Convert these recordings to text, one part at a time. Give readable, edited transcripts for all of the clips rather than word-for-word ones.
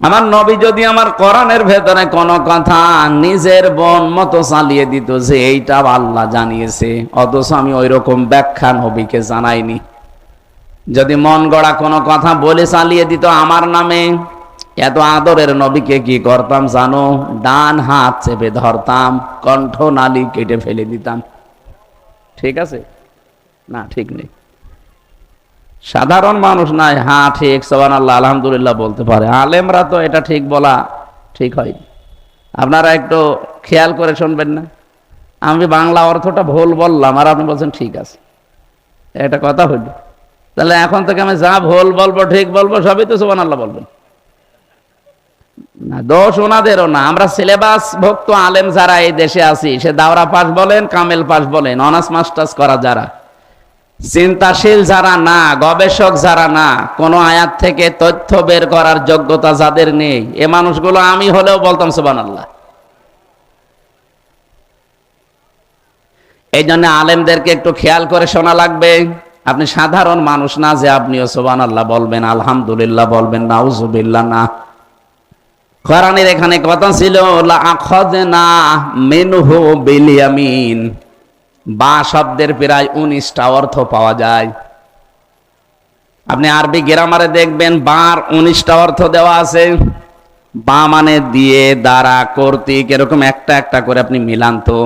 আমার নবী যদি আমার কোরআনের ভেতরে কোনো কথা নিজের বোন মতো চালিয়ে দিত যে এইটা আল্লাহ জানিয়েছে, অথচ আমি ওই রকম ব্যাখ্যা নবীকে জানাইনি, যদি মন গড়া কোনো কথা বলে চালিয়ে দিত আমার নামে, এত আদরের নবীকে কি করতাম জানো? ডান হাত চেপে ধরতাম, কণ্ঠ নালী কেটে ফেলে দিতাম। ঠিক আছে না? ঠিক নেই। সাধারণ মানুষ নাই হ্যাঁ ঠিক সুবহানাল্লাহ আলহামদুলিল্লাহ বলতে পারে, আলেমরা তো এটা ঠিক বলা ঠিক হয়। আপনারা একটু খেয়াল করে শুনবেন না, আমি বাংলা অর্থটা ভুল বললাম আর আপনি বলছেন ঠিক আছে, এটা কথা হইল। তাহলে এখন থেকে আমি যা ভুল বলবো ঠিক বলবো সবই তো সুবহানাল্লাহ বলবেন না, দোষ ওনাদেরও না। আমরা সিলেবাস ভুক্ত আলেম যারা এই দেশে আছি, সে দাওরা পাস বলেন, কামেল পাস বলেন, অনার্স মাস্টার্স করা যারা, চিন্তাশীল যারা না, গবেষক যারা না, কোন আয়াত থেকে তথ্য বের করার যোগ্যতা যাদের নেই, এ মানুষগুলো আমি হলেও বলতাম সুবহানাল্লাহ। এই জন্য আলেমদেরকে একটু খেয়াল করে শোনা লাগবে। আপনি সাধারণ মানুষ না যে আপনিও সুবহানাল্লাহ বলবেন, আলহামদুলিল্লাহ বলবেন, নাউজুবিল্লাহ না। কোরআনের এখানে কথা ছিল লা আখাযনা মিনহু বিল ইয়ামিন, বা শব্দের প্রায় 19টা অর্থ পাওয়া যায়। আপনি আরবি গ্রামারে দেখবেন বার 19টা অর্থ দেওয়া আছে। বা মানে দিয়ে, দ্বারা, কর্তৃক, এরকম একটা একটা করে আপনি মিলান তো।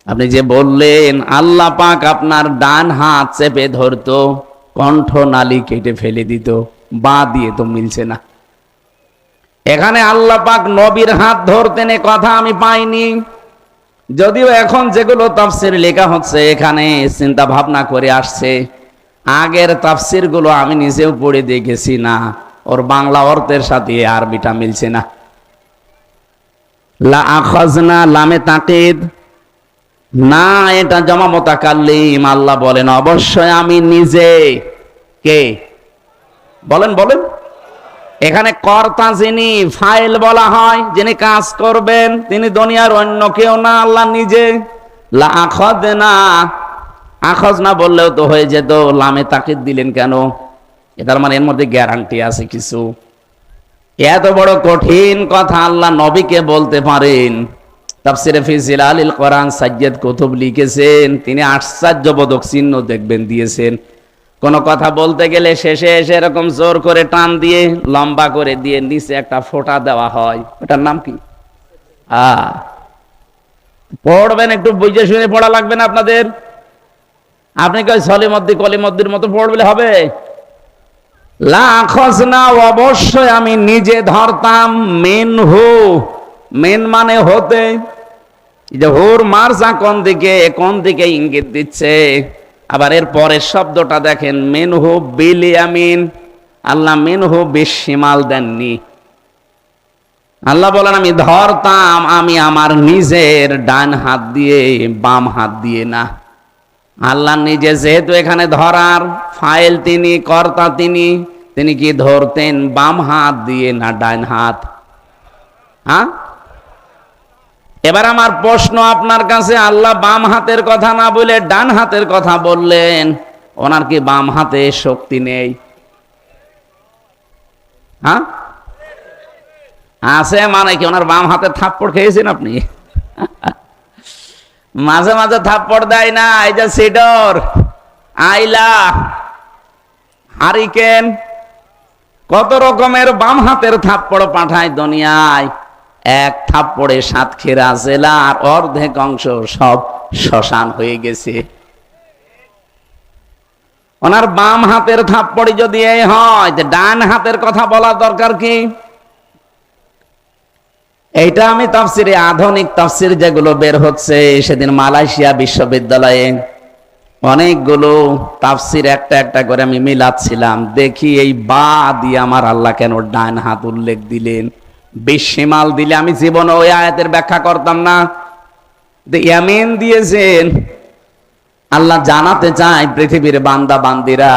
আপনি যে বললেন আল্লাহ পাক আপনার ডান হাত চেপে ধরতো, কণ্ঠ নালী কেটে ফেলে দিত, বা দিয়ে তো মিলছে না। এখানে আল্লাহ পাক নবীর হাত ধরতেন এ কথা আমি পাইনি, যদিও এখন যেগুলো তাফসির লেখা হচ্ছে এখানে চিন্তা ভাবনা করে আসছে। আগের তাফসির গুলো আমি নিজেও পড়ে দেখেছি, না ওর বাংলা অর্থের সাথে আরবিটা মিলছে না। লা আখাযনা লামে তাকিদ না, এটা জমা মুতাকাল্লিম। আল্লাহ বলেন অবশ্যই আমি নিজে। কে বলেন? বলেন। এখানে কর্তা যিনি, ফাইল বলা হয়, যিনি কাজ করবেন, তিনি দুনিয়ার অন্য কেউ না, আল্লাহ নিজে। লা আখাযনা, আখাযনা বললেও তো হয়ে যেত, লামে তাকিদ দিলেন কেন? এটার মানে এর মধ্যে গ্যারান্টি আছে কিছু। এত বড় কঠিন কথা আল্লাহ নবীকে বলতে পারেন। তাফসিরে ফি জিলালিল কোরআন সাইয়্যিদ কুতুব লিখেছেন, তিনি আশ্চর্যবোধক চিহ্ন দেখবেন দিয়েছেন। কোন কথা বলতে গেলে শেষে এসে এরকম জোর করে টান দিয়ে, লম্বা করে দিয়ে নিচে একটা ফোঁটা দেওয়া হয়, ওটার নাম কি? পড়বেন, একটু বুঝে শুনে পড়া লাগবে না আপনাদের। আপনি কই সলিমদ্দি কলিমদ্দির মতো পড়লে হবে? লা আখাযনা, অবশ্যই আমি নিজে ধরতাম, মিনহু, মিন মানে হতে, যে হুর মারজা কোন দিকে, কোন দিকে ইঙ্গিত দিচ্ছে। আবার এর পরের শব্দটা দেখেন, মিনহু বিল ইয়ামিন। আল্লাহ মিনহু বিশিমাল দেননি। আল্লাহ বলেন আমি ধরতাম, আমি আমার নিজের ডান হাত দিয়ে, বাম হাত দিয়ে না। আল্লাহ নিজে যেহেতু এখানে ধরার ফাইল তিনি, কর্তা তিনি, তিনি কি ধরতেন বাম হাত দিয়ে না ডান হাত? হ্যাঁ, এবার আমার প্রশ্ন আপনার কাছে, আল্লাহ বাম হাতের কথা না বলে ডান হাতের কথা বললেন, ওনার কি বাম হাতে শক্তি নেই? হ্যাঁ আছে, মানে কি ওনার বাম হাতে থাপ্পড় খেয়েছেন আপনি? মাঝে মাঝে থাপ্পড় দেয় না, এই যে সিডর, আইলা, হারিকেন, কত রকমের বাম হাতের থাপ্পড় পাঠায় দুনিয়ায়। এক থাপ্পড়ে সাতক্ষীরা জেলার অর্ধেক অংশ সব শ্মশান হয়ে গেছে। ওনার বাম হাতের থাপ্পড়ি যদি এই হয়, ডান হাতের কথা বলার দরকার কি? এইটা আমি তাফসিরে, আধুনিক তাফসির যেগুলো বের হচ্ছে, সেদিন মালয়েশিয়া বিশ্ববিদ্যালয়ে অনেকগুলো তাফসির একটা একটা করে আমি মিলাচ্ছিলাম, দেখি এই বা দিয়ে আমার আল্লাহ কেন ডান হাত উল্লেখ দিলেন? বিশিমাল দিলে আমি জীবনে ওই আয়াতের ব্যাখ্যা করতাম না। ইয়ামিন দিয়েছেন, আল্লাহ জানাতে চায় পৃথিবীর বান্দা বান্দিরা,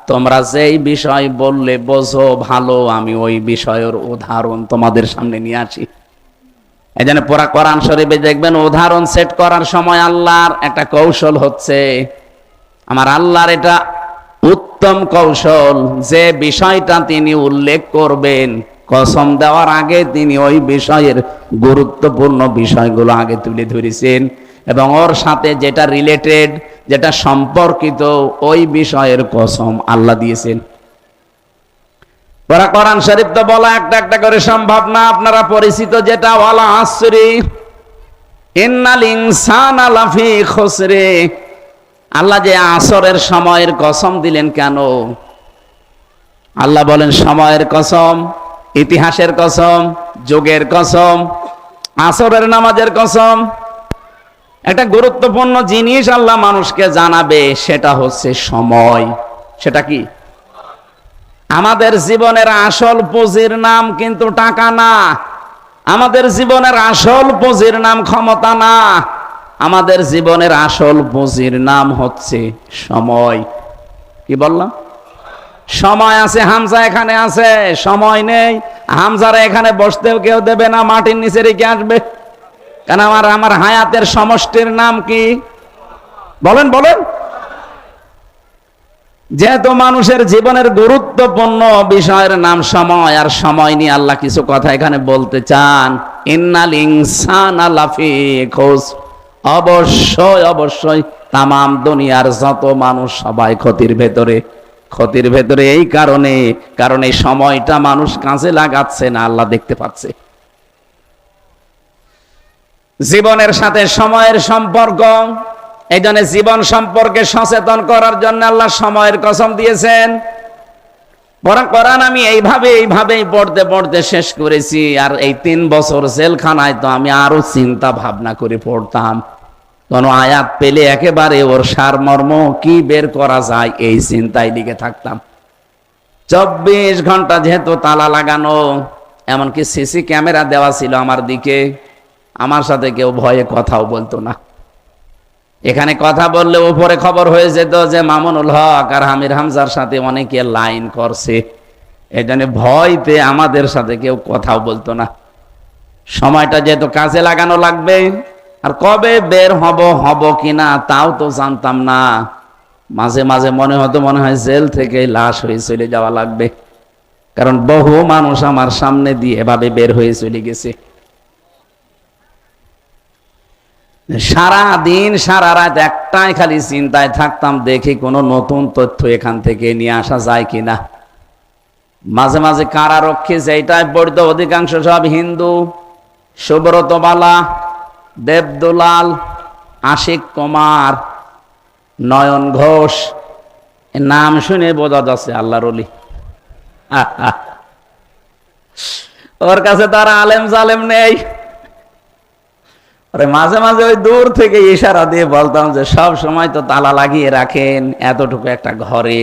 তোমরা যেই বিষয় বললে বোঝো ভালো, আমি ওই বিষয়ের উদাহরণ তোমাদের সামনে নিয়ে আসি। এই জন্য পুরা কোরআন শরীফে দেখবেন উদাহরণ সেট করার সময় আল্লাহর একটা কৌশল হচ্ছে, আমার আল্লাহর এটা উত্তম কৌশল, যে বিষয়টা তিনি উল্লেখ করবেন কসম দেওয়ার আগে তিনি ওই বিষয়ের গুরুত্বপূর্ণ বিষয়গুলো আগে তুলে ধরেছেন এবং ওর সাথে যেটা রিলেটেড, যেটা সম্পর্কিত, ওই বিষয়ের কসম আল্লাহ দিয়েছেন। কোরআন শরীফ তো বলা একটা একটা করে সম্ভব না। আপনারা পরিচিত যেটা ওয়ালা আসরি ইন্নাল ইনসানা লাফি খুসরে, আল্লাহ যে আসরের সময়ের কসম দিলেন কেন? আল্লাহ বলেন সময়ের কসম, ইতিহাসের কসম, যুগের কসম, আসরের নামাজের কসম। একটা গুরুত্বপূর্ণ জিনিস আল্লাহ মানুষকে জানাবে, সেটা হচ্ছে সময়। সেটা কি? আমাদের জীবনের আসল পুঁজির নাম কিন্তু টাকা না, আমাদের জীবনের আসল পুঁজির নাম ক্ষমতা না, আমাদের জীবনের আসল পুঁজির নাম হচ্ছে সময়। কি বললাম? সময় আছে। হামজা এখানে আছে, সময় নেই। হামজারা এখানে বসতেও কেউ দেবে না, মাটির নিচে রেখে আসবে। কেন? আমার হায়াতের সমষ্টির নাম কি? বলেন বলেন। যেহেতু মানুষের জীবনের গুরুত্বপূর্ণ বিষয়ের নাম সময়, আর সময় নিয়ে আল্লাহ কিছু কথা এখানে বলতে চান। ইন্নাল ইনসানা লাফি খুসর, অবশ্যই অবশ্যই তামাম দুনিয়ার যত মানুষ সবাই ক্ষতির ভেতরে। ক্ষতির ভেতরে এই কারণে, কারণ এই সময়টা মানুষ কাজে লাগাচ্ছে না, আল্লাহ দেখতে পাচ্ছে। জীবনের সাথে সময়ের সম্পর্ক, এই জন্য জীবন সম্পর্কে সচেতন করার জন্য আল্লাহ সময়ের কসম দিয়েছেন। কোরআন আমি এইভাবেই পড়তে পড়তে শেষ করেছি। আর এই 3 বছর জেলখানায় তো আমি আরো চিন্তা ভাবনা করে পড়তাম। কোন আয়াত পেলে একেবারে ওর সারমর্ম কি বের করা যায় এই চিন্তায় লিগে থাকতাম। 24 ঘন্টা যেহেতু তালা লাগানো, এমনকি সিসি ক্যামেরা দেওয়া ছিল আমার দিকে, আমার সাথে কেউ ভয়ে কথাও বলতো না। এখানে কথা বললে উপরে খবর হয়ে যেত যে মামুনুল হক আর আমির হামজার সাথে অনেকে লাইন করছে। এই জন্য ভয়তে আমাদের সাথে কেউ কথাও বলতো না। সময়টা যেহেতু কাজে লাগানো লাগবে, আর কবে বের হব কিনা তাও তো জানতাম না। মাঝে মাঝে মনে হয় জেল থেকে লাশ হয়ে চলে যাওয়া লাগবে, কারণ বহু মানুষ আমার সামনে দিয়ে এভাবে বের হয়ে চলে গেছে। সারা দিন সারা রাত একটাই খালি চিন্তায় থাকতাম, দেখি কোনো নতুন তথ্য এখান থেকে নিয়ে আসা যায় কিনা। মাঝে মাঝে কারারক্ষী যেটাই পড়তো অধিকাংশ সব হিন্দু। সুব্রত বালা, দেবদুলাল, আশিক কুমার, নয়ন ঘোষ, নাম শুনে বোঝা যাচ্ছে আল্লাহর ওলি। ওর কাছে তারা আলেম জালেম নেই। মাঝে মাঝে ওই দূর থেকে ইশারা দিয়ে বলতাম যে সব সময় তো তালা লাগিয়ে রাখেন এতটুকু একটা ঘরে,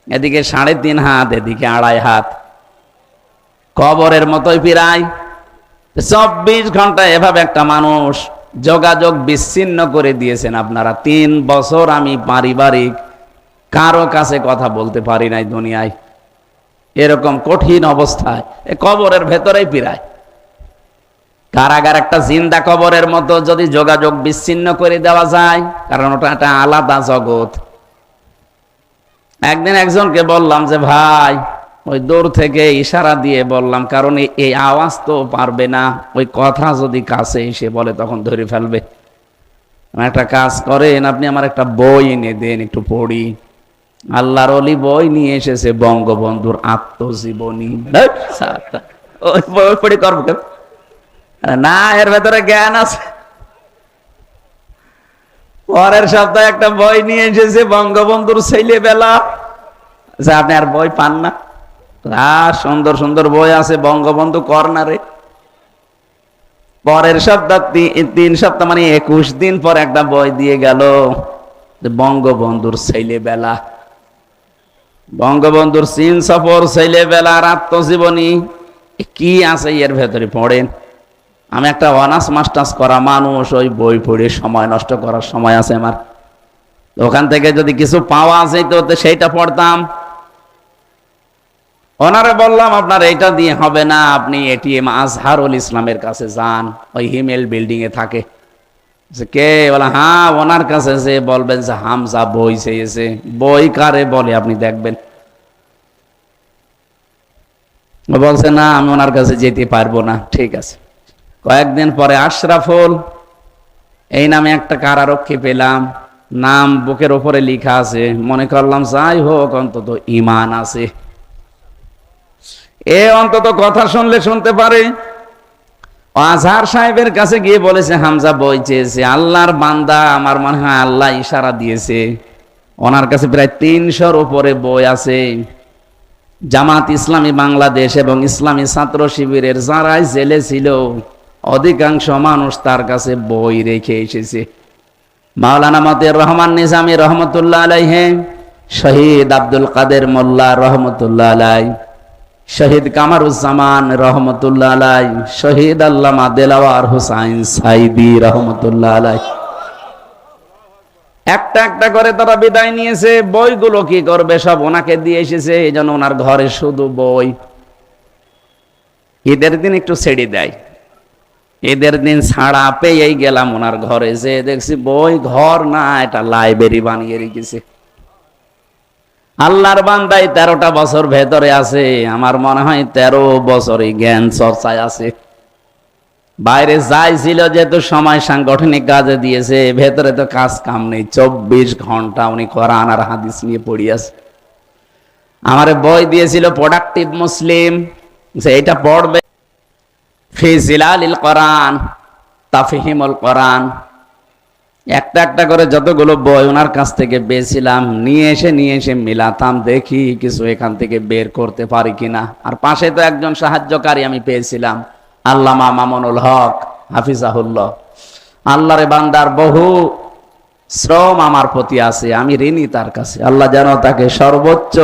এদিকে 3.5 হাত, এদিকে 2.5 হাত, কবরের মতোই প্রায়। 24 ঘন্টা এভাবে একটা মানুষ যোগাযোগ বিচ্ছিন্ন করে দিয়েছেন আপনারা। 3 বছর আমি পারিবারিক কারো কাছে কথা বলতে পারি নাই দুনিয়ায়। এরকম কঠিন অবস্থায় কবরের ভেতরেই প্রায়। কারাগার একটা জিন্দা কবরের মতো যদি যোগাযোগ বিচ্ছিন্ন করে দেওয়া যায়, কারণ ওটা একটা আলাদা জগৎ। একদিন একজনকে বললাম যে ভাই, ওই দূর থেকে ইশারা দিয়ে বললাম, কারণ এই আওয়াজ তো পারবে না, ওই কথা যদি কাছে এসে বলে তখন ধরে ফেলবে। একটা কাজ করেন, আপনি আমার একটা বই এনে দেন, একটু পড়ি। আল্লাহর ওলি বই নিয়ে এসেছে, বঙ্গবন্ধুর আত্মজীবনী। ওই বই পড়ে করবো না, এর ভেতরে জ্ঞান আছে। পরের সপ্তাহে একটা বই নিয়ে এসেছে, বঙ্গবন্ধুর ছেলেবেলা। আপনি আর বই পান না? সুন্দর সুন্দর বই আছে বঙ্গবন্ধু কর্নারে। পরের সপ্তাহ 3 সপ্তাহ মানে 21 দিন পর একটা বই দিয়ে গেল, বঙ্গবন্ধুর ছেলেবেলা, বঙ্গবন্ধুর চীন সফর, ছেলেবেলার আত্মজীবনী। কি আছে এর ভেতরে পড়েন। আমি একটা অনার্স মাস্টার্স করা মানুষ, ওই বই পড়ে সময় নষ্ট করার সময় আছে আমার? ওখান থেকে যদি কিছু পাওয়া যেত সেইটা পড়তাম। ওনারে বললাম আপনার এইটা দিয়ে হবে না, আপনি এটিএম আজহারুল ইসলামের কাছে যান, ওই হিমেল বিল্ডিং এ থাকে। কে? বলে হ্যাঁ, ওনার কাছে যে বলবেন যে হামজা বই চেয়েছে। বই কারে বলে আপনি দেখবেন। ও বলছে না, আমি ওনার কাছে যেতে পারবো না। ঠিক আছে। কয়েকদিন পরে আশরাফুল এই নামে একটা কারারক্ষী পেলাম, নাম বুকের ওপরে লেখা আছে। মনে করলাম যাই হোক, অন্তত ঈমান আছে, এ অন্তত কথা শুনলে শুনতে পারে। আজহার সাহেবের কাছে গিয়ে বলেছে, হামজা বই চেয়েছে, আল্লাহর বান্দা, আমার মনে হয় আল্লাহ ইশারা দিয়েছে। ওনার কাছে প্রায় ৩০০-র উপরে বই আছে। জামাত ইসলামী বাংলাদেশ এবং ইসলামী ছাত্র শিবিরের যারাই জেলে ছিল, অধিকাংশ মানুষ তার কাছে বই রেখে এসেছে। মাওলানা মতিউর রহমান নিজামী রহমতুল্লাহ আলাইহি, শহীদ আব্দুল কাদের মোল্লা রহমতুল্লাহ আলাই, শহীদ কামারুজ্জামান রহমতুল্লাহ আলাই, শহীদ আল্লামা দেলাওয়ার হুসাইন সাইদি রহমতুল্লাহ আলাই, একটা একটা করে তারা বিদায় নিয়েছে। বইগুলো কি করবে, সব ওনাকে দিয়ে এসেছে। এই জন্য ওনার ঘরে শুধু বই। ঈদের দিন একটু ছেড়ে দেয়, ঈদের দিন ছাড়া পেয়েই গেলাম ওনার ঘরে, যে দেখছি বই ঘর না, এটা লাইব্রেরি বানিয়ে রেখেছে। আল্লাহর বান্দাই 13টা বছর ভেতরে আছে। আমার মনে হয় 13 বছরই জ্ঞান চর্চায় আছে। বাইরে যাই ছিল, যেহেতু সময় সাংগঠনিক কাজে দিয়েছে, ভেতরে তো কাজ কাম নেই। 24 ঘন্টা উনি কোরআন আর হাদিস নিয়ে পড়ে আছে। আমার বই দিয়েছিল প্রোডাক্টিভ মুসলিম, যে এটা পড়বে, ফি জিলালিল কোরআন, তাফহিমুল কোরআন। একটা একটা করে যতগুলো বই ওনার কাছ থেকে পেয়েছিলাম, নিয়ে এসে মিলাতাম, দেখি কিছু এখান থেকে বের করতে পারি কিনা। আর পাশে তো একজন সাহায্যকারী আমি পেয়েছিলাম, আল্লামা মামুনুল হক হাফিজাহুল্লাহ। আল্লাহরে বান্দার বহু শ্রম আমার প্রতি আছে, আমি ঋণী তার কাছে। আল্লাহ যেন তাকে সর্বোচ্চ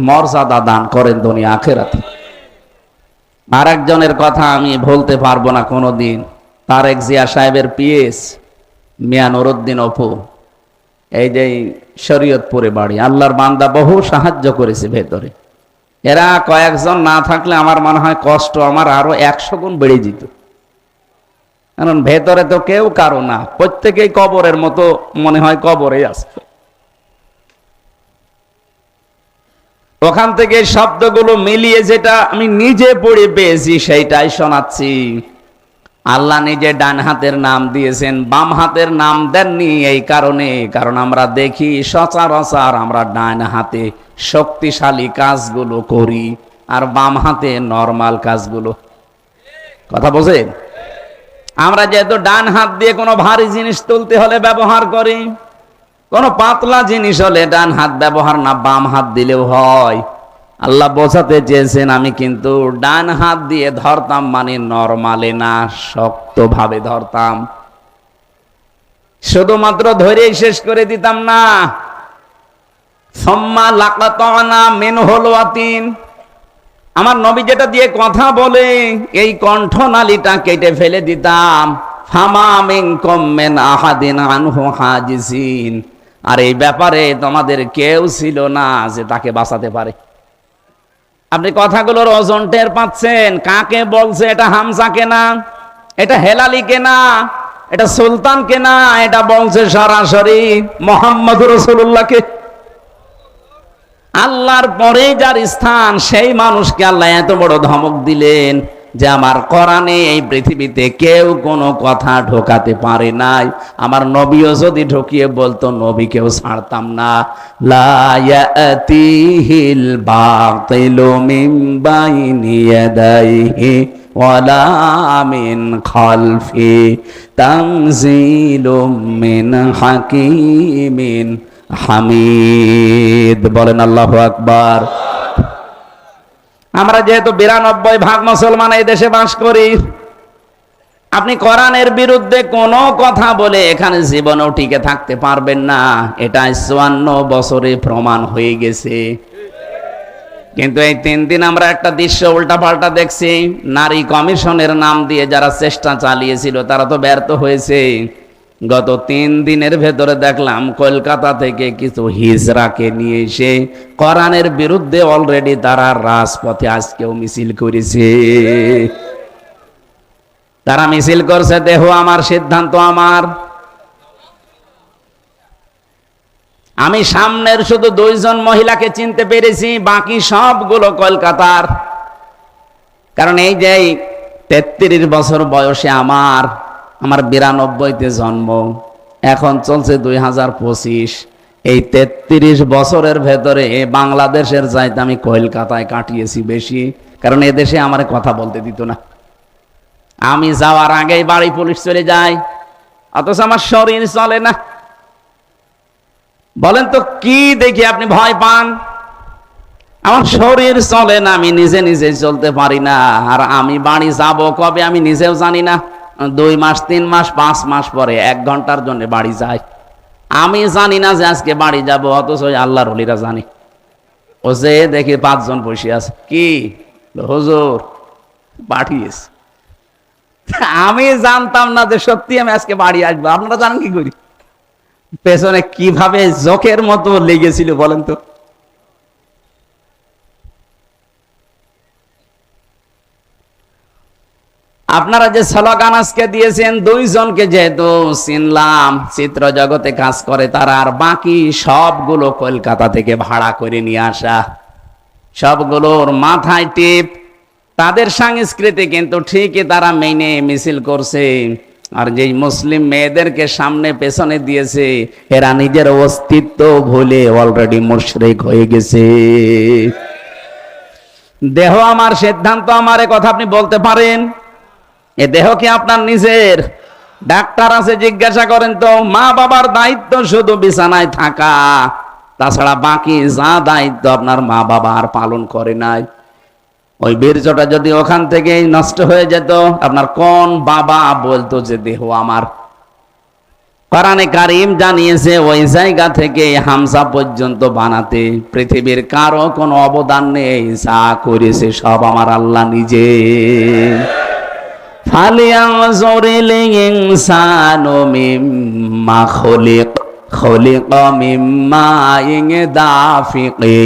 মর্যাদা দান করেন দুনিয়া আখিরাতে। আর একজনের কথা আমি ভুলতে পারবো না কোনোদিন, তারেক জিয়া সাহেবের পিএস মিয়া নুরুদ্দিন অপু, এই যে শরীয়তপুরে বাড়ি। আল্লাহর বান্দা বহু সাহায্য করেছে ভেতরে। এরা কয়েকজন না থাকলে আমার মনে হয় কষ্ট আমার আরো 100 গুণ বেড়ে যেত। কারণ ভেতরে তো কেউ কারো না, প্রত্যেকেই কবরের মতো মনে হয় কবরে আছে। ওখান থেকে শব্দগুলো মিলিয়ে যেটা আমি নিজে পড়ে পেয়েছি সেইটাই শোনাচ্ছি। আল্লাহ নিজে ডান হাতের নাম দিয়েছেন, বাম হাতের নাম দেননি এই কারণে, কারণ আমরা দেখি সচরাচর আমরা ডান হাতে শক্তিশালী কাজগুলো করি আর বাম হাতে নরমাল কাজগুলো। কথা বোঝেন? আমরা যেহেতু ডান হাত দিয়ে কোনো ভারী জিনিস তুলতে হলে ব্যবহার করি, কোনো পাতলা জিনিস হলে ডান হাত ব্যবহার না, বাম হাত দিলেও হয়। আল্লাহ বোঝাতে চেয়েছেন আমি কিন্তু ডান হাত দিয়ে ধরতাম, মানে নরমালে না, শক্তভাবে ধরতাম। শুধুমাত্র ধরেই শেষ করে দিতাম না, সুম্মা লাকাতানা মিনহুল ওয়াতিন। আমার নবী যেটা দিয়ে কথা বলে, এই কণ্ঠনালীটা কেটে ফেলে দিতাম। ফামা মিনকুম মিন আহাদিন আনহু হাজিজিন। আর এই ব্যাপারে তোমাদের কেউ ছিল না যে তাকে বাঁচাতে পারে। আপনি কথাগুলোর ওজন টের পাচ্ছেন? কাকে বলছে? এটা হামজাকে না, এটা হেলালিকে না, এটা সুলতানকে না, এটা বলছে সরাসরি মুহাম্মদুর রাসূলুল্লাহকে। আল্লাহর পরে যার স্থান, সেই মানুষকে আল্লাহ এত বড় ধমক দিলেন যে আমার কোরআনে এই পৃথিবীতে কেউ কোনো কথা ঢোকাতে পারে নাই। আমার নবীও যদি ঢুকিয়ে বলতো, নবীকেও ছাড়তাম না। লা ইয়াতিহিল বাতিলু মিন বাইনি ইয়াদাইহি ওয়ালা মিন খালফি তানজিলুম মিন হাকিমিন হামিদ। বলেন আল্লাহু আকবার। আমরা যেহেতু 92% মুসলমান এই দেশে বাস করি, আপনি কোরআনের বিরুদ্ধে কোনো কথা বলে এখানে জীবনেও টিকে থাকতে পারবেন না। এটা 54 বছরে প্রমাণ হয়ে গেছে। কিন্তু এই 3 দিন আমরা একটা দৃশ্য উল্টাপাল্টা দেখছি। নারী কমিশনের নাম দিয়ে যারা চেষ্টা চালিয়েছিল তারা তো ব্যর্থ হয়েছে। গত 3 দিনের ভেতরে দেখলাম কলকাতা থেকে কিছু হিজড়াকে নিয়ে এসে কোরআনের বিরুদ্ধে অলরেডি তারা রাজপথে আজকেও মিছিল করেছে। তারা মিছিল করছে, দেহ আমার, সিদ্ধান্ত আমার। আমি সামনের শুধু 2 জন মহিলাকে চিনতে পেরেছি, বাকি সবগুলো কলকাতার। কারণ এই যে 33 বছর বয়সে আমার 92-তে জন্ম, এখন চলছে 2025। এই 33 বছরের ভেতরে বাংলাদেশের চাইতে আমি কলকাতায় কাটিয়েছি বেশি, কারণ এদেশে আমার কথা বলতে দিত না। আমি যাওয়ার আগেই বাড়ি পুলিশ চলে যায়, অথচ আমার শরীর চলে না। বলেন তো কি দেখি আপনি ভয় পান? আমার শরীর চলে না, আমি নিজে নিজে চলতে পারি না। আর আমি বাড়ি যাব কবে আমি নিজেও জানি না। 2 মাস 3 মাস 5 মাস পরে 1 ঘন্টার জন্য বাড়ি যাই। আমি জানি না যে আজকে বাড়ি যাব, অথচ আল্লাহর ওলিরা জানি। ও যে দেখি 5 জন বসে আছে, কি হুজুর পাঠিয়েছে। আমি জানতাম না যে সত্যি আমি আজকে বাড়ি আসবো। আপনারা জানেন কি করি? পেছনে কিভাবে জোকের মতো লেগেছিল বলেন তো। আপনারা যে স্লোগান আজকে দিয়েছেন, 2 জনকে যেহেতু চিনলাম, চিত্র জগতে কাজ করে তারা, আর বাকি সবগুলো কলকাতা থেকে ভাড়া করে নিয়ে আসা, সবগুলোর মাথায় টিপ। তাদের সংস্কৃতি কিন্তু ঠিকই তারা মেনে মিছিল করছে। আর যেই মুসলিম মেয়েদেরকে সামনে পেছনে দিয়েছে, এরা নিজের অস্তিত্ব ভুলে অলরেডি মুশরিক হয়ে গেছে। দেহ আমার, সিদ্ধান্ত আমার, কথা আপনি বলতে পারেন? এ দেহ কি আপনার নিজের? ডাক্তার আছে, জিজ্ঞাসা করেন তো। মা বাবার দায়িত্ব শুধু বিছানায় থাকা, তাছাড়া বাকি যা দায়িত্ব আপনার মা বাবা আর পালন করে নাই। ওই বীর্যটা যদি ওখান থেকে নষ্ট হয়ে যেত, আপনার কোন বাবা বলতো যে দেহ আমার? কোরআনে কারীম জানিয়েছে ওই জায়গা থেকে হামজা পর্যন্ত বানাতে পৃথিবীর কারো কোনো অবদান নেই। যা করেছে সব আমার আল্লাহ নিজে। ফালিয়ানজুরিল ইনসানু মিম্মা খুলিকা মিম্মা দাফিকি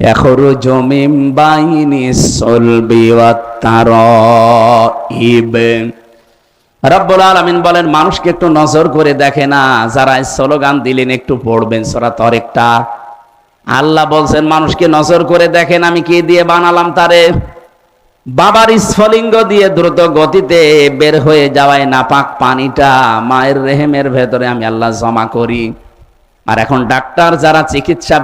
ইয়াখরুজু মিন বাইনিস সুলবি ওয়াত তারাইব। রব্বুল আলামিন বলেন, মানুষকে একটু নজর করে দেখে না? যারা স্লোগান দিলেন একটু পড়বেন সূরা তারিকটা। আল্লাহ বলছেন মানুষকে নজর করে দেখেন আমি কি দিয়ে বানালাম তারে। বাবার স্ফলিঙ্গ দিয়ে দ্রুত গতিতে বের হয়ে যাওয়ায় নাপাক পানিটা মায়ের রেহেমের ভেতরে আমি আল্লাহ জমা করি। আর এখন ডাক্তার যারা চিকিৎসা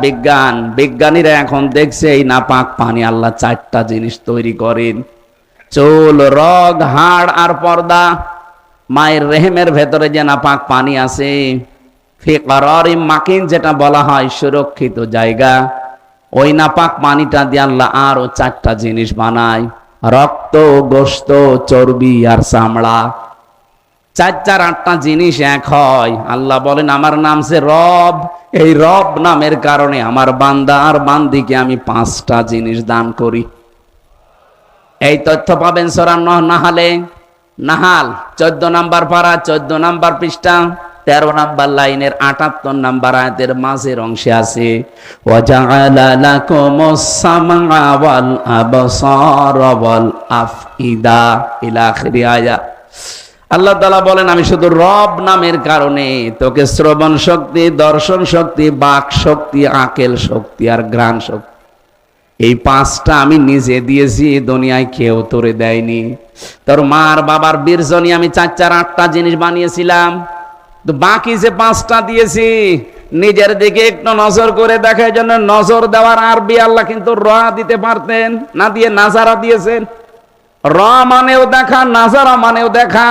বিজ্ঞানীরা এখন দেখছে এই নাপাক পানি আল্লাহ 4টা জিনিস তৈরি করেন: চুল, রগ, হাড় আর পর্দা। মায়ের রেহেমের ভেতরে যে নাপাক পানি আছে, ফি করারিম মাকিন যেটা বলা হয় সুরক্ষিত জায়গা, ওই নাপাক পানিটা দিয়ে আল্লাহ আরো 4টা জিনিস বানায়: রক্ত, গোশত, চর্বি আর চামড়া। 4 আর 8টা জিনিস এক হয়। আল্লাহ বলেন আমার নাম যে রব, এই রব নামের কারণে আমার বান্দা আর বান্দিকে আমি 5টা জিনিস দান করি। এই তথ্য পাবেন সূরা নাহাল 14 নম্বর পারা, 14 নম্বর পৃষ্ঠা, 13 নম্বর লাইনের 78 নম্বর আয়াতের মাঝের অংশে আছে ওয়াজআলা লাকুমুস সামআ ওয়াল আবসারা ওয়াল আফইদা ইলা আখিরি আয়াত। আল্লাহ তাআলা বলেন আমি শুধু রব নামের কারণে তোকে শ্রবণ শক্তি, দর্শন শক্তি, বাক শক্তি, আকেল শক্তি আর ঘ্রাণ শক্তি, এই 5টা আমি নিজে দিয়েছি, দুনিয়ায় কেউ তোরে দেয়নি। তোর মার বাবার বীর্য নিয়ে আমি 4 আর 8টা জিনিস বানিয়েছিলাম, তো বাকি যে 5টা দিয়েছি নিজের দিকে একটু নজর করে দেখার জন্য। নজর দেওয়ার আরবি আল্লাহ কিন্তু র দিতে পারতেন, না দিয়ে নাজারা দিয়েছেন। র মানেও দেখা, নাজারা মানেও দেখা।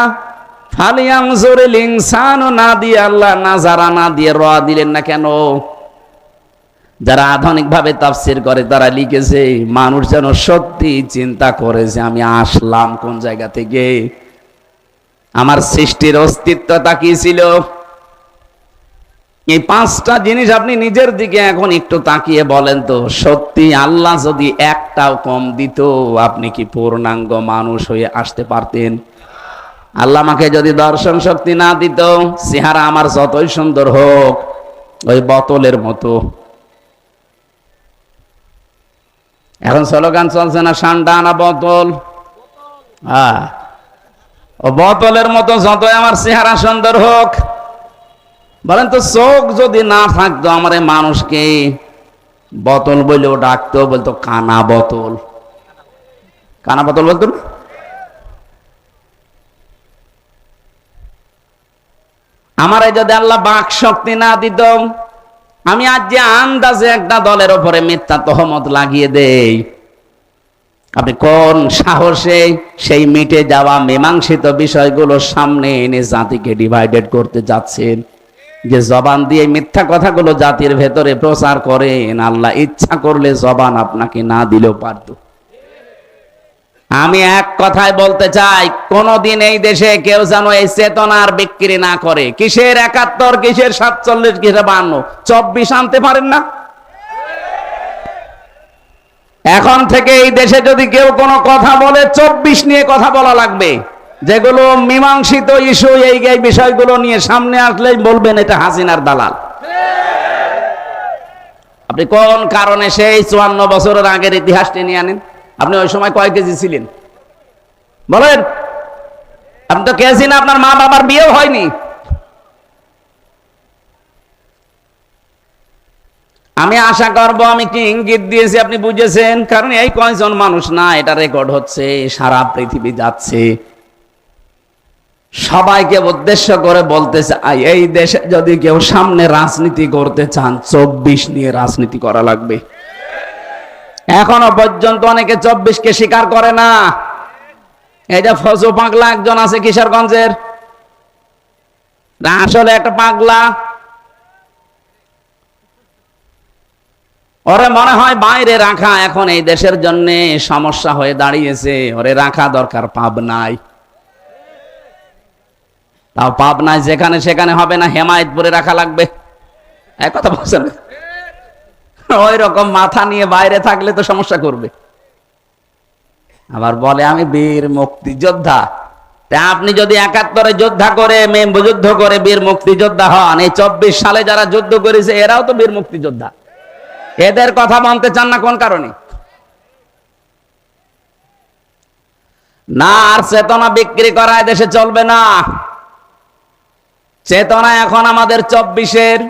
ফালিয়ানজুরিল ইনসানু না দিয়ে আল্লাহ নাজারা না দিয়ে র দিলেন না কেন? যারা আধুনিক ভাবে তাফসীর করে তারা লিখেছে মানুষ যেন সত্যি চিন্তা করে যে আমি আসলাম কোন জায়গা থেকে, আমার সৃষ্টির অস্তিত্বটা কি ছিল। এই 5টা জিনিস আপনি নিজের দিকে এখন একটু তাকিয়ে বলেন তো, সত্যি আল্লাহ যদি একটাও কম দিত আপনি কি পূর্ণাঙ্গ মানুষ হয়ে আসতে পারতেন? আল্লাহ আমাকে যদি দর্শন শক্তি না দিত, চেহারা আমার যতই সুন্দর হোক ওই বোতলের মতো। এখন স্লোগান চলছে না ঠান্ডা না বোতল, ও বোতলের মতো যতই আমার চেহারা সুন্দর হোক। বলেন তো চোখ যদি না থাকতো আমার মানুষকে বোতল বলেও ডাকতো, বলতো কানা বোতল। কানা বোতল বলতো না? আমার যদি আল্লাহ বাক শক্তি না দিত, আমি আজ যে আন্দাজে একটা দলের ওপরে মিথ্যা তহমত লাগিয়ে দেই, আপনি কোন সাহসে সেই মিটে যাওয়া মীমাংসিত বিষয়গুলো সামনে এনে জাতিকে ডিভাইডেড করতে যাচ্ছেন? যে জবান দিয়ে মিথ্যা কথাগুলো জাতির ভেতরে প্রচার করেন, আল্লাহ ইচ্ছা করলে জবান আপনাকে না দিলেও পারত। আমি এক কথায় বলতে চাই, কোনদিন এই দেশে কেউ যেন এই চেতনার বিক্রি না করে। কিসের ৭১, কিসের ৪৭, কিসের ৫২, ২৪ আনতে পারেন না? এখন থেকে এই দেশে যদি কেউ কোনো কথা বলে, ২৪ নিয়ে কথা বলা লাগবে। যেগুলো মীমাংসিত ইস্যু, এই বিষয়গুলো নিয়ে সামনে আসলেই বলবেন এটা হাসিনার দালাল। আপনি কোন কারণে সেই ৫৪ বছরের আগের ইতিহাসটি নিয়ে আনেন? আপনি ওই সময় কয় কেজি ছিলেন বলেন? আপনি তো কেজি না, আপনার মা বাবার বিয়েও হয়নি। আমি আশা করব আমি কি ইঙ্গিত দিয়েছি আপনি বুঝেছেন, কারণ এই কয়জন মানুষ না, এটা রেকর্ড হচ্ছে, সারা পৃথিবী যাচ্ছে। সবাইকে উদ্দেশ্য করে বলতে চাই, এই দেশে যদি কেউ সামনে রাজনীতি করতে চান, ২৪ নিয়ে রাজনীতি করা লাগবে। এখনো পর্যন্ত অনেকে ২৪কে স্বীকার করে না। এই যে ফজু পাগলা একজন আছে কিশোরগঞ্জের, আসলে একটা পাগলা, ওরে মনে হয় বাইরে রাখা এখন এই দেশের জন্য সমস্যা হয়ে দাঁড়িয়েছে। ওরে রাখা দরকার পাবনায়। তাও পাবনায় যেখানে সেখানে হবে না, হেমায়েতপুরে রাখা লাগবে। এক কথা বলছেন, ওই রকম মাথা নিয়ে বাইরে থাকলে তো সমস্যা করবে। আবার বলে আমি বীর মুক্তিযোদ্ধা। তা আপনি যদি ৭১ যোদ্ধা করে, যুদ্ধ করে বীর মুক্তিযোদ্ধা হন, এই ২৪ সালে যারা যুদ্ধ করেছে এরাও তো বীর মুক্তিযোদ্ধা। এদের কথা মানতে চান না কোন কারণে? না, আর চেতনা বিক্রি করা দেশে চলবে না। চেতনা এখন আমাদের ২৪-এর,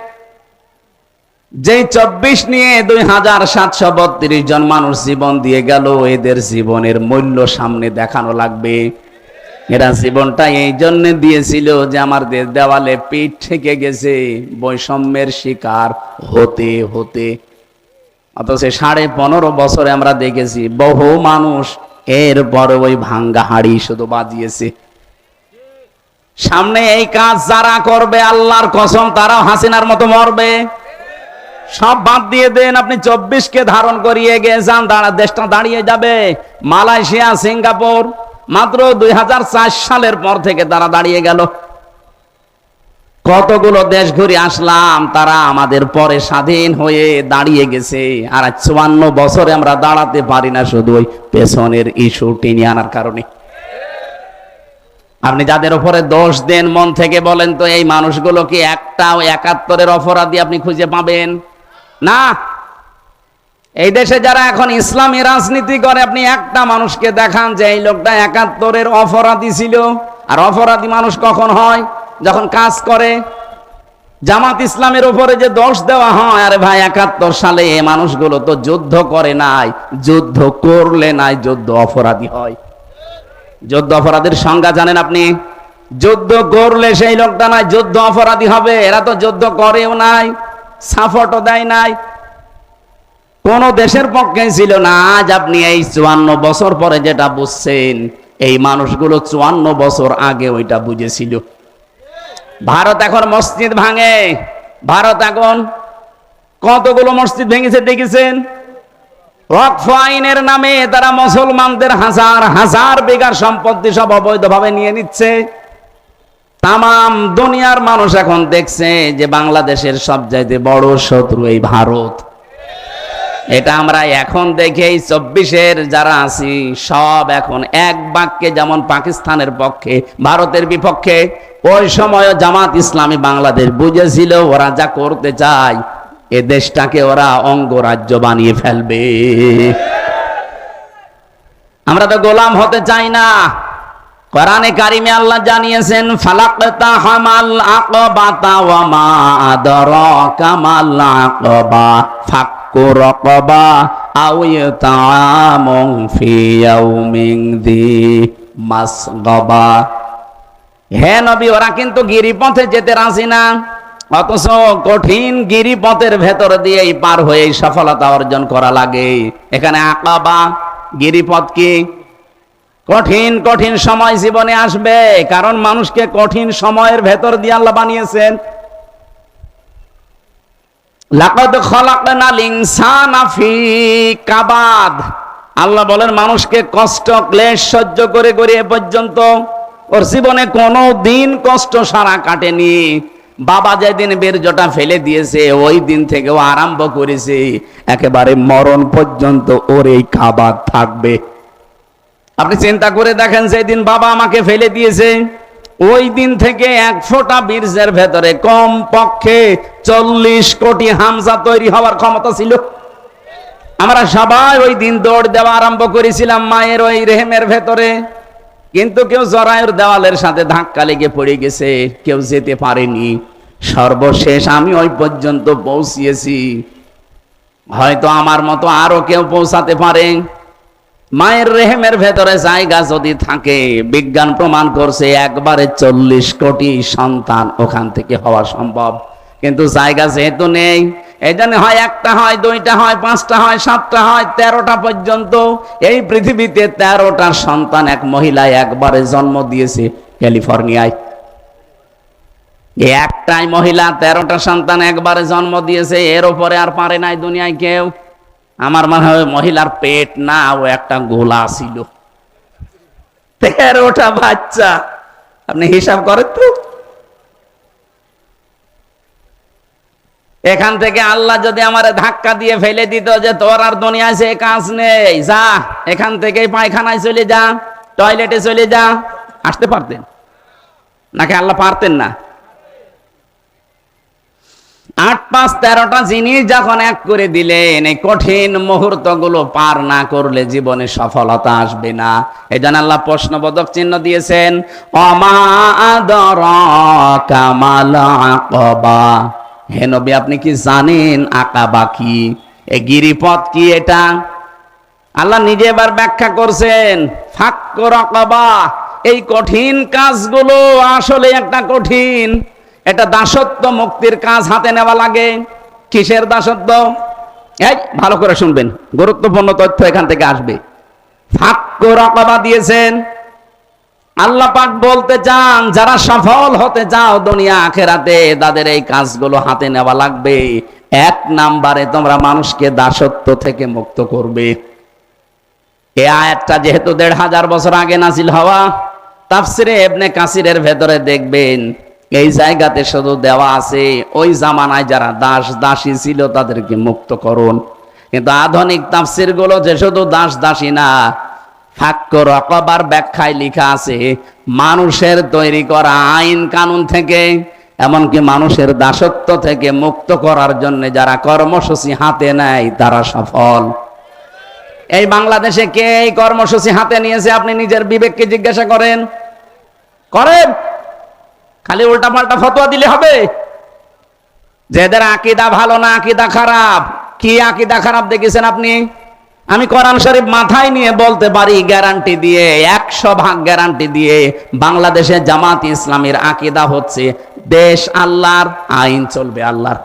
যে ২৪ নিয়ে ২৭৩২ জন মানুষ জীবন দিয়ে গেল, এদের জীবনের মূল্য সামনে দেখানো লাগবে। এরা জীবনটা এই জন্য দিয়েছিল যে আমাদের দেওয়ালে পিঠ থেকে গেছে বৈষম্যের শিকার হতে হতে। অথচ ১৫.৫ বছরে আমরা দেখেছি বহু মানুষ এরপরে ওই ভাঙ্গা হাড়ি শুধু বাজিয়েছে। সামনে এই কাজ যারা করবে, আল্লাহর কসম তারাও হাসিনার মতো মরবে। সব বাদ দিয়ে দেন, আপনি ২৪কে ধারণ করিয়ে গিয়ে যান, দেশটা দাঁড়িয়ে যাবে। মালয়েশিয়া, সিঙ্গাপুর মাত্র ২০০৪ সালের পর থেকে তারা দাঁড়িয়ে গেল। কতগুলো দেশ ঘুরে আসলাম, তারা আমাদের পরে স্বাধীন হয়ে দাঁড়িয়ে গেছে। আর ৫৪ বছরে আমরা দাঁড়াতে পারি না, শুধু ওই পেছনের ইস্যু টেনে আনার কারণে। আপনি যাদের উপরে দোষ দেন, মন থেকে বলেন তো, এই মানুষগুলো কি একটাও ৭১-এর অপরাধী আপনি খুঁজে পাবেন না? এই দেশে যারা এখন ইসলামী রাজনীতি করে, আপনি একটা মানুষকে দেখান যে এই লোকটা ৭১-এর অপরাধী ছিল। আর অপরাধী মানুষ কখন হয়? যখন কাজ করে। জামাত ইসলামের উপরে যে দোষ দেওয়া হয়, আরে ভাই ৭১ সালে এই মানুষগুলো তো যুদ্ধ করে নাই, যুদ্ধ করলে নাই, যুদ্ধ অপরাধী হয়। যুদ্ধ অপরাধীর সংজ্ঞা জানেন আপনি? যুদ্ধ করলে সেই লোকটা নাই, যুদ্ধ অপরাধী হবে। এরা তো যুদ্ধ করেও নাই, সাপোর্টও দেয় নাই, কোন দেশের পক্ষে ছিল না। আজ আপনি এই ৫৪ বছর পরে যেটা বুঝছেন, এই মানুষগুলো ৫৪ বছর আগে ওইটা বুঝেছিল। ভারত এখন মসজিদ ভাঙে। ভারত এখন কতগুলো মসজিদ ভেঙেছে দেখেছেন? ওয়াকফ আইনের নামে তারা মুসলমানদের হাজার হাজার বিঘার সম্পত্তি সব অবৈধভাবে নিয়ে নিচ্ছে। তামাম দুনিয়ার মানুষ এখন দেখছে যে বাংলাদেশের সবচাইতে বড় শত্রু এই ভারত। এটা আমরা এখন দেখে ২৪-এর যারা আছি সব এখন এক বাক্যে, যেমন পাকিস্তানের পক্ষে, ভারতের বিপক্ষে। ওই সময় জামাত ইসলামী বাংলাদেশ বুঝেছিল ওরা যা করতে চায়, এ দেশটাকে ওরা অঙ্গরাজ্য বানিয়ে ফেলবে। আমরা তো গোলাম হতে চাই না। কোরআনে কারিমে আল্লাহ জানিয়েছেন, ফালাকতাহামাল আকাবাতা ওয়া মা আদরাকা মাল আকাবা ফাক্কু রাকাবা আও ইতাআমুন ফি ইয়াউমিন যী মাসগাবা। হে নবী, ওরা কিন্তু গিরিপথে যেতে রাজি না, অথচ কঠিন গিরিপথের ভেতর দিয়েই পার হয়ে সফলতা অর্জন করা লাগে। এখানে আকাবা গিরিপথ কি? কঠিন কঠিন সময় জীবনে আসবে, কারণ মানুষকে কঠিন সময়ের ভেতর দিয়ে আল্লাহ বানিয়েছেন। লাকাদ খালাকনাল ইনসানা ফি কাবাদ। আল্লাহ বলেন মানুষকে কষ্ট ক্লেশ সহ্য করে করে এ পর্যন্ত ওর জীবনে কোনো দিন কষ্ট সারা কাটেনি। বাবা যেদিন বীর্যটা ফেলে দিয়েছে ওই দিন থেকে ও আরম্ভ করেছে একেবারে মরণ পর্যন্ত ওর এই কাবাদ থাকবে। আপনি চিন্তা করে দেখেন, যেদিন বাবা আমাকে ফেলে দিয়েছে ওই দিন থেকে এক ফোঁটা বীর্যের ভেতরে কম পক্ষে 40 কোটি হামজা তৈরি হওয়ার ক্ষমতা ছিল। আমরা সবাই ওই দিন দৌড় দেওয়া আরম্ভ করেছিলাম মায়ের ওই রেহেমের ভেতরে, কিন্তু কেউ জরায়ুর দেওয়ালের সাথে ধাক্কা লেগে পড়ে গেছে, কেউ যেতে পারেনি। সর্বশেষ আমি ওই পর্যন্ত পৌঁছিয়েছি, হয়তো আমার মতো আরো কেউ পৌঁছাতে পারে। মায়ের রেহেমের ভেতরে জায়গা যদি থাকে, বিজ্ঞান প্রমাণ করছে একবারে 40 কোটি সন্তান ওখান থেকে হওয়া সম্ভব, কিন্তু জায়গা যেহেতু নেই, এই জন্য হয় একটা, হয় দুইটা, হয় পাঁচটা, হয় সাতটা, হয় 13টা পর্যন্ত এই পৃথিবীতে 13টা সন্তান এক মহিলায় একবারে জন্ম দিয়েছে ক্যালিফোর্নিয়ায়। একটাই মহিলা 13টা সন্তান একবারে জন্ম দিয়েছে, এর উপরে আর পারে নাই দুনিয়ায় কেউ। আমার মনে হয় মহিলার পেট না, ও একটা গোলা ছিল। 13টা বাচ্চা, আপনি হিসাব করেন তো। এখান থেকে আল্লাহ যদি আমারে ধাক্কা দিয়ে ফেলে দিত যে তোর আর দুনিয়ায় সে কাজ নেই, যা এখান থেকে পায়খানায় চলে যা, টয়লেটে চলে যা, আসতে পারতেন নাকি আল্লাহ পারতেন না? 8, 5, 13টা জিনিস যখন এক করে দিলেন, এই কঠিন মুহূর্তগুলো পার না করলে জীবনে সফলতা আসবে না। এই জন্য আল্লাহ প্রশ্নবোধক চিহ্ন দিয়েছেন, ওমা আদরাকা মাল আকাবা। হে নবী, আপনি কি জানেন আকাবা কি? এই গিরিপথ কি? এটা আল্লাহ নিজে এবার ব্যাখ্যা করছেন। ফাক্কু রাকাবা, এই কঠিন কাজগুলো আসলে একটা কঠিন, এটা দাসত্ব মুক্তির কাজ হাতে নেওয়া লাগে। কিসের দাসত্ব? এই ভালো করে শুনবেন, গুরুত্বপূর্ণ তথ্য এখান থেকে আসবে। ফাক্কু রাকাবা দিয়েছেন। আল্লাহ পাক বলতে চান, যারা সফল হতে চাও দুনিয়া আখেরাতে, তাদের এই কাজগুলো হাতে নেওয়া লাগবে। 1 নাম্বারে তোমরা মানুষকে দাসত্ব থেকে মুক্ত করবে। এই আয়াতটা যেহেতু 1500 বছর আগে নাজিল হওয়া, তাফসিরে ইবনে কাসিরের ভেতরে দেখবেন এই জায়গাতে শুধু দেওয়া আছে ওই জামানায় যারা দাস দাসী ছিল তাদেরকে মুক্ত করুন। কিন্তু আধুনিক তাফসির গুলো যে শুধু দাস দাসী না, ফাক্কু রাকাবার ব্যাখ্যায় লেখা আছে মানুষের তৈরি করা আইন কানুন থেকে, এমনকি মানুষের দাসত্ব থেকে মুক্ত করার জন্য যারা কর্মসূচি হাতে নেয় তারা সফল। এই বাংলাদেশে কে এই কর্মসূচি হাতে নিয়েছে? আপনি নিজের বিবেককে জিজ্ঞাসা করেন। খালি উল্টা পাল্টা ফতোয়া দিলে হবে? যাদের আকীদা ভালো না, আকীদা খারাপ। কি আকীদা খারাপ দেখেছেন আপনি? আমি কোরআন শরীফ মাথায় নিয়ে বলতে পারি গ্যারান্টি দিয়ে, 100% গ্যারান্টি দিয়ে, বাংলাদেশে জামাত ইসলামের আকীদা হচ্ছে দেশ আল্লাহর, আইন চলবে আল্লাহর।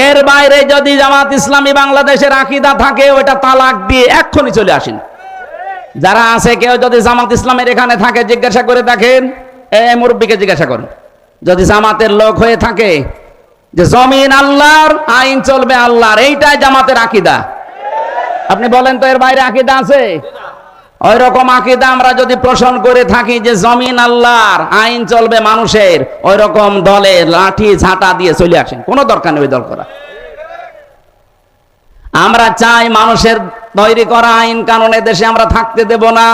এর বাইরে যদি জামাত ইসলামী বাংলাদেশের আকীদা থাকে, ওটা তালাক দিয়ে এক্ষুনি চলে আসেন। যারা আছে কেউ যদি জামাত ইসলামের এখানে থাকে, জিজ্ঞাসা করে দেখেন, এই মুরব্বীকে জিজ্ঞাসা করেন, যদি জামাতের লোক হয়ে থাকে যে জমিন আল্লাহর, আইন চলবে আল্লাহর, এইটাই জামাতের আকীদা, আপনি বলেন তো এর বাইরে আকীদা আছে? ওই রকম আকীদা আমরা যদি পোষণ করে থাকি যে জমিন আল্লাহর, আইন চলবে মানুষের, ওই রকম দলে লাঠি ঝাঁটা দিয়ে চলে আসেন, কোনো দরকার নেই ওই দল করা। আমরা চাই মানুষের তৈরি করা আইন কানুনের দেশে আমরা থাকতে দেব না।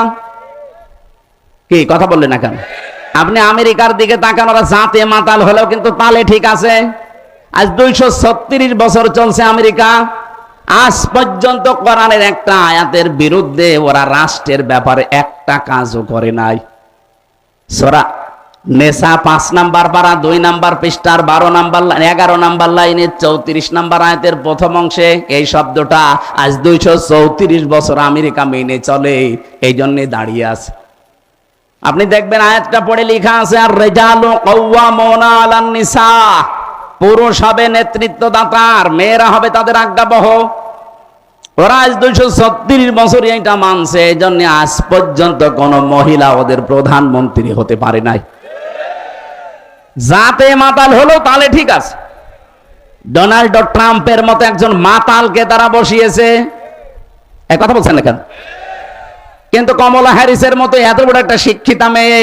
কি কথা বললেন না কেন? আপনি আমেরিকার দিকে তাকান, ওরা জাতে মাতাল হলেও কিন্তু তালে ঠিক আছে। আজ 236 বছর চলছে আমেরিকা, আজ পর্যন্ত কোরআনের একটা আয়াতের বিরুদ্ধে ওরা রাষ্ট্রের ব্যাপারে একটা কাজও করে নাই। সূরা নেশা 5 নাম্বার পারা 2 নাম্বার পৃষ্ঠার 12 নাম্বার 11 নাম্বার লাইনের 34 নাম্বার আয়াতের প্রথম অংশে এই শব্দটা আজ 234 বছর আমেরিকা মেনে চলে, এই জন্য দাঁড়িয়ে আছে। আপনি দেখবেন আয়াতটা পড়ে লেখা আছে আর রিজালু কাওয়ামুনা আলান নিসা, পুরুষ হবে নেতৃত্বদাতা আর মেয়েরা হবে তাদের আজ্ঞাবহ। ওরা আজ 236 বছর এটা মানছে, এই জন্য আজ পর্যন্ত কোন মহিলা ওদের প্রধানমন্ত্রী হতে পারে নাই। যাতে মাতাল হলো তাহলে ঠিক আছে, ডোনাল্ড ট্রাম্পের মতো একজন মাতালকে তারা বসিয়েছে, এক কথা বলছেন না কেন? কিন্তু কমলা হ্যারিসের মতো এত বড় একটা শিক্ষিতা মেয়ে